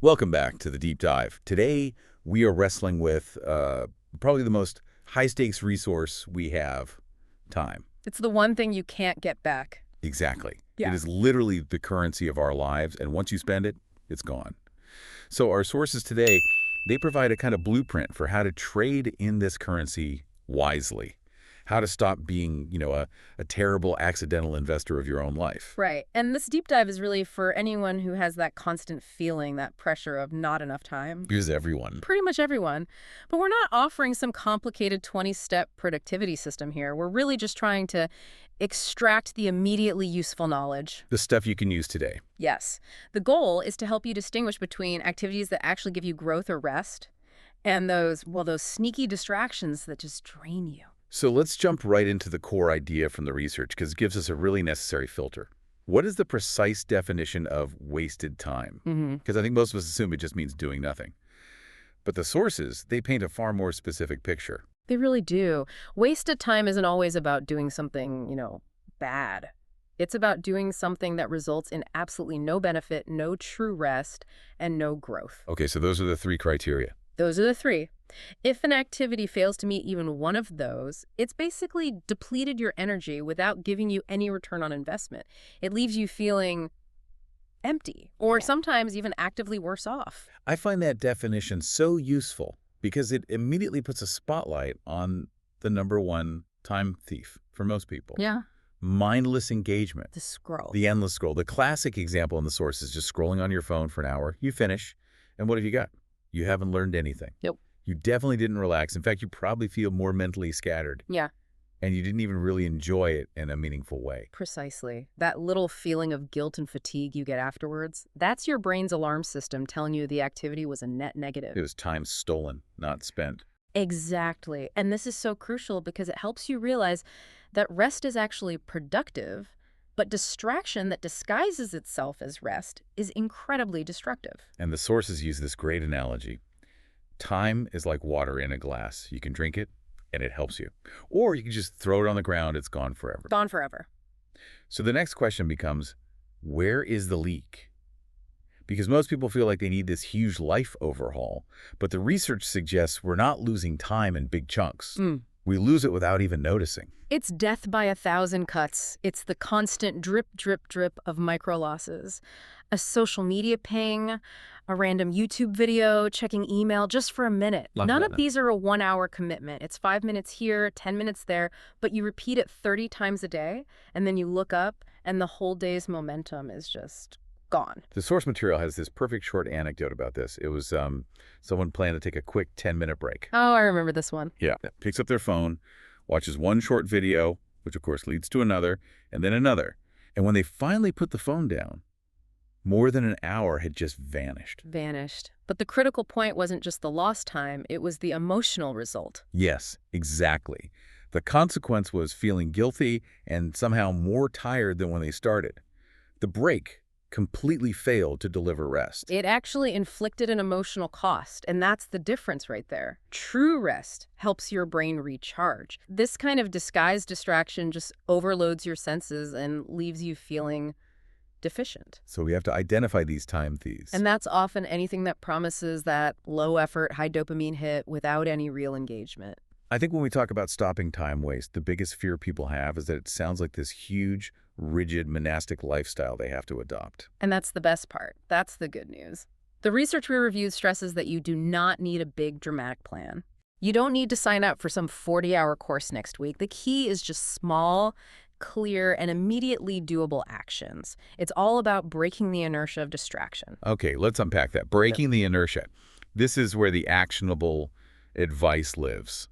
Welcome back to the Deep Dive. Today, we are wrestling with probably the most high-stakes resource we have, time. It's the one thing you can't get back. Exactly. Yeah. It is literally the currency of our lives, and once you spend it, it's gone. So our sources today, they provide a kind of blueprint for how to trade in this currency wisely, how to stop being, a terrible accidental investor of your own life. Right. And this deep dive is really for anyone who has that constant feeling, that pressure of not enough time. Here's everyone. Pretty much everyone. But we're not offering some complicated 20-step productivity system here. We're really just trying to extract the immediately useful knowledge. The stuff you can use today. Yes. The goal is to help you distinguish between activities that actually give you growth or rest and those sneaky distractions that just drain you. So let's jump right into the core idea from the research because it gives us a really necessary filter. What is the precise definition of wasted time? Because I think most of us assume it just means doing nothing. But the sources, they paint a far more specific picture. They really do. Wasted time isn't always about doing something, bad. It's about doing something that results in absolutely no benefit, no true rest, and no growth. Okay, so those are the three criteria. Those are the three. If an activity fails to meet even one of those, it's basically depleted your energy without giving you any return on investment. It leaves you feeling empty, or sometimes even actively worse off. I find that definition so useful because it immediately puts a spotlight on the number one time thief for most people. Yeah. Mindless engagement. The scroll. The endless scroll. The classic example in the source is just scrolling on your phone for an hour. You finish, and what have you got? You haven't learned anything. Nope. You definitely didn't relax. In fact, you probably feel more mentally scattered. Yeah. And you didn't even really enjoy it in a meaningful way. Precisely. That little feeling of guilt and fatigue you get afterwards, that's your brain's alarm system telling you the activity was a net negative. It was time stolen, not spent. Exactly. And this is so crucial because it helps you realize that rest is actually productive, but distraction that disguises itself as rest is incredibly destructive. And the sources use this great analogy. Time is like water in a glass. You can drink it, and it helps you. Or you can just throw it on the ground. It's gone forever. Gone forever. So the next question becomes, where is the leak? Because most people feel like they need this huge life overhaul, but the research suggests we're not losing time in big chunks. We lose it without even noticing. It's death by 1,000 cuts. It's the constant drip, drip, drip of micro losses. A social media ping, a random YouTube video, checking email just for a minute. None of these are a 1-hour commitment. It's 5 minutes here, 10 minutes there, but you repeat it 30 times a day, and then you look up, and the whole day's momentum is just gone. The source material has this perfect short anecdote about this. It was someone planned to take a quick 10-minute break. Oh, I remember this one. Yeah. Picks up their phone, watches one short video, which of course leads to another, and then another. And when they finally put the phone down, more than an hour had just vanished. Vanished. But the critical point wasn't just the lost time, it was the emotional result. Yes, exactly. The consequence was feeling guilty and somehow more tired than when they started. The break completely failed to deliver rest. It actually inflicted an emotional cost, and that's the difference right there. True rest helps your brain recharge. This kind of disguised distraction just overloads your senses and leaves you feeling deficient. So we have to identify these time thieves. And that's often anything that promises that low-effort, high dopamine hit without any real engagement. I think when we talk about stopping time waste, the biggest fear people have is that it sounds like this huge, rigid, monastic lifestyle they have to adopt. And that's the best part. That's the good news. The research we reviewed stresses that you do not need a big, dramatic plan. You don't need to sign up for some 40-hour course next week. The key is just small, clear, and immediately doable actions. It's all about breaking the inertia of distraction. Okay, let's unpack that. Breaking the inertia. This is where the actionable advice lives.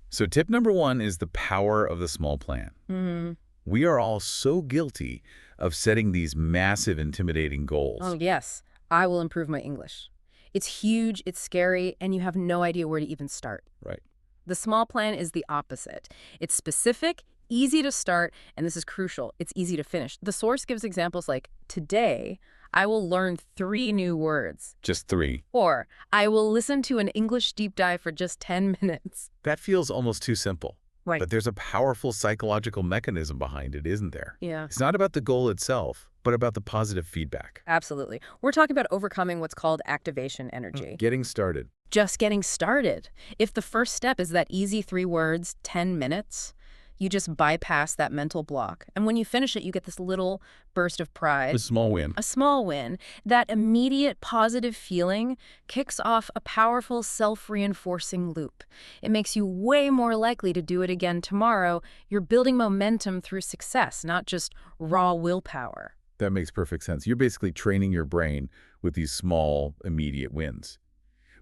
So tip number one is the power of the small plan. We are all so guilty of setting these massive, intimidating goals. Oh, yes. I will improve my English. It's huge, it's scary, and you have no idea where to even start. Right. The small plan is the opposite. It's specific, easy to start, and this is crucial, it's easy to finish. The source gives examples like, today, I will learn 3 new words. Just 3. Or, I will listen to an English deep dive for just 10 minutes. That feels almost too simple. Right. But there's a powerful psychological mechanism behind it, isn't there? Yeah. It's not about the goal itself, But about the positive feedback? Absolutely. We're talking about overcoming what's called activation energy. Getting started. Just getting started. If the first step is that easy 3 words, 10 minutes, you just bypass that mental block. And when you finish it, you get this little burst of pride. A small win. A small win. That immediate positive feeling kicks off a powerful self-reinforcing loop. It makes you way more likely to do it again tomorrow. You're building momentum through success, not just raw willpower. That makes perfect sense. You're basically training your brain with these small, immediate wins.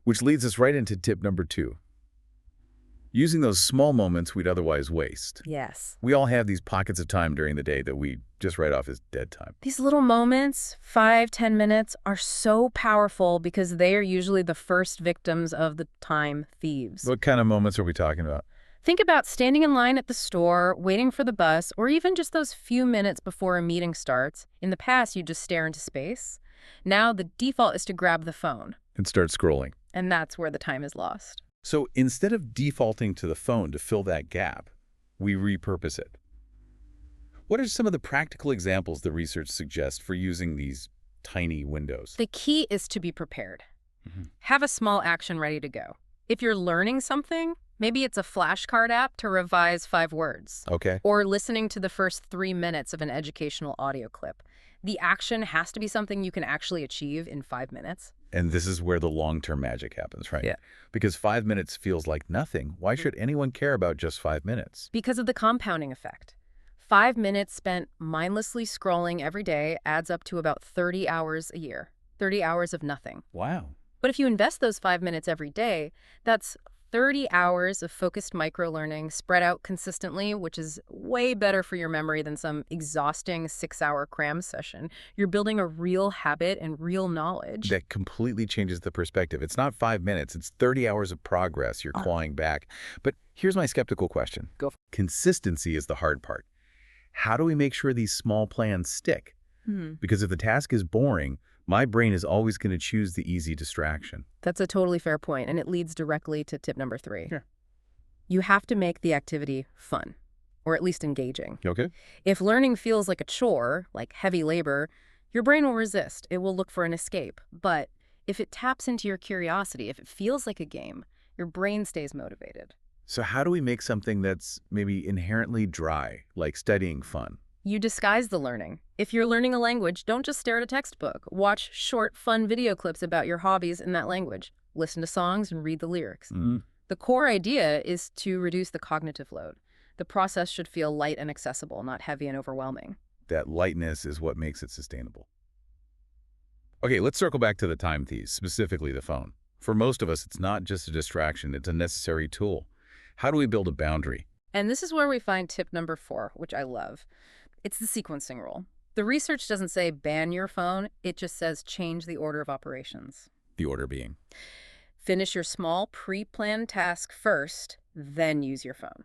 Which leads us right into tip number 2. Using those small moments we'd otherwise waste. Yes. We all have these pockets of time during the day that we just write off as dead time. These little moments, 5, 10 minutes, are so powerful because they are usually the first victims of the time thieves. What kind of moments are we talking about? Think about standing in line at the store, waiting for the bus, or even just those few minutes before a meeting starts. In the past, you just stare into space. Now the default is to grab the phone. And start scrolling. And that's where the time is lost. So instead of defaulting to the phone to fill that gap, we repurpose it. What are some of the practical examples the research suggests for using these tiny windows? The key is to be prepared. Have a small action ready to go. If you're learning something, maybe it's a flashcard app to revise 5 words. Okay. Or listening to the first 3 minutes of an educational audio clip. The action has to be something you can actually achieve in 5 minutes. And this is where the long-term magic happens, right? Yeah. Because 5 minutes feels like nothing. Why should anyone care about just 5 minutes? Because of the compounding effect. 5 minutes spent mindlessly scrolling every day adds up to about 30 hours a year. 30 hours of nothing. Wow. But if you invest those 5 minutes every day, that's 30 hours of focused micro-learning spread out consistently, which is way better for your memory than some exhausting 6-hour cram session. You're building a real habit and real knowledge. That completely changes the perspective. It's not 5 minutes, it's 30 hours of progress you're clawing back. But here's my skeptical question. Go. Consistency is the hard part. How do we make sure these small plans stick? Because if the task is boring, my brain is always going to choose the easy distraction. That's a totally fair point, and it leads directly to tip number 3. Sure. You have to make the activity fun, or at least engaging. Okay. If learning feels like a chore, like heavy labor, your brain will resist. It will look for an escape. But if it taps into your curiosity, if it feels like a game, your brain stays motivated. So how do we make something that's maybe inherently dry, like studying fun? You disguise the learning. If you're learning a language, don't just stare at a textbook. Watch short, fun video clips about your hobbies in that language. Listen to songs and read the lyrics. The core idea is to reduce the cognitive load. The process should feel light and accessible, not heavy and overwhelming. That lightness is what makes it sustainable. Okay, let's circle back to the time thieves, specifically the phone. For most of us, it's not just a distraction, it's a necessary tool. How do we build a boundary? And this is where we find tip number 4, which I love. It's the sequencing rule. The research doesn't say ban your phone, it just says change the order of operations. The order being? Finish your small pre-planned task first, then use your phone.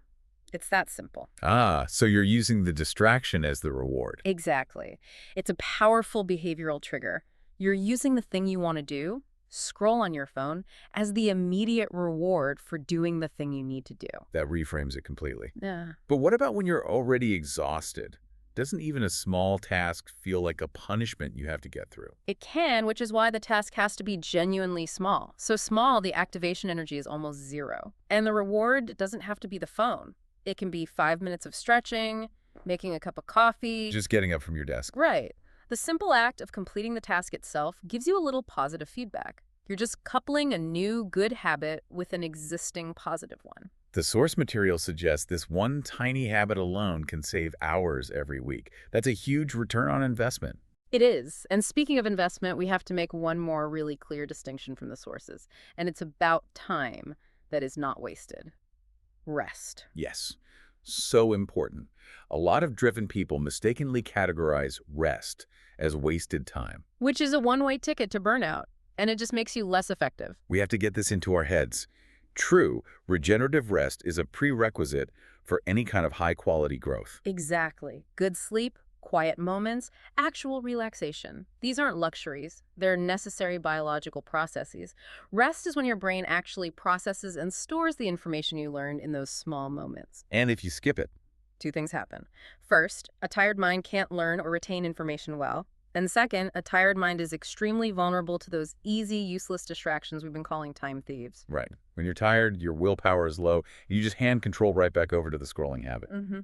It's that simple. Ah, so you're using the distraction as the reward. Exactly. It's a powerful behavioral trigger. You're using the thing you want to do, scroll on your phone, as the immediate reward for doing the thing you need to do. That reframes it completely. Yeah. But what about when you're already exhausted? Doesn't even a small task feel like a punishment you have to get through? It can, which is why the task has to be genuinely small. So small, the activation energy is almost 0. And the reward doesn't have to be the phone. It can be 5 minutes of stretching, making a cup of coffee. Just getting up from your desk. Right. The simple act of completing the task itself gives you a little positive feedback. You're just coupling a new good habit with an existing positive one. The source material suggests this one tiny habit alone can save hours every week. That's a huge return on investment. It is. And speaking of investment, we have to make one more really clear distinction from the sources. And it's about time that is not wasted. Rest. Yes, so important. A lot of driven people mistakenly categorize rest as wasted time. Which is a one-way ticket to burnout, and it just makes you less effective. We have to get this into our heads. True, regenerative rest is a prerequisite for any kind of high-quality growth. Exactly. Good sleep, quiet moments, actual relaxation. These aren't luxuries. They're necessary biological processes. Rest is when your brain actually processes and stores the information you learned in those small moments. And if you skip it, two things happen. First, a tired mind can't learn or retain information well. And second, a tired mind is extremely vulnerable to those easy, useless distractions we've been calling time thieves. Right. When you're tired, your willpower is low, you just hand control right back over to the scrolling habit. Mm-hmm.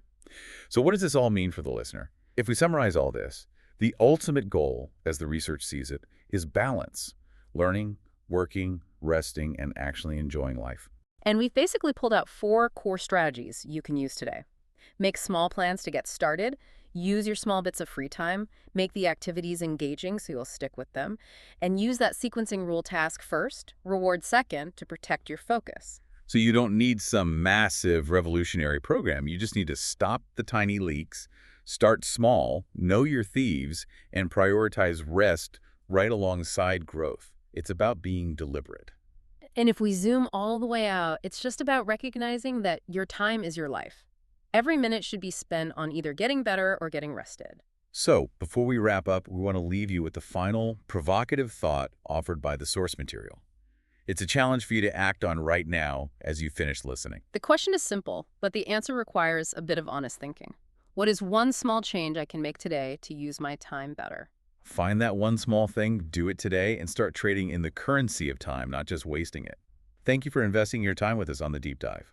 So what does this all mean for the listener? If we summarize all this, the ultimate goal, as the research sees it, is balance. Learning, working, resting, and actually enjoying life. And we've basically pulled out 4 core strategies you can use today. Make small plans to get started. Use your small bits of free time. Make the activities engaging so you'll stick with them. And use that sequencing rule: task first, reward second, to protect your focus. So you don't need some massive revolutionary program. You just need to stop the tiny leaks, start small, know your thieves, and prioritize rest right alongside growth. It's about being deliberate. And if we zoom all the way out, it's just about recognizing that your time is your life. Every minute should be spent on either getting better or getting rested. So, before we wrap up, we want to leave you with the final provocative thought offered by the source material. It's a challenge for you to act on right now as you finish listening. The question is simple, but the answer requires a bit of honest thinking. What is one small change I can make today to use my time better? Find that one small thing, do it today, and start trading in the currency of time, not just wasting it. Thank you for investing your time with us on The Deep Dive.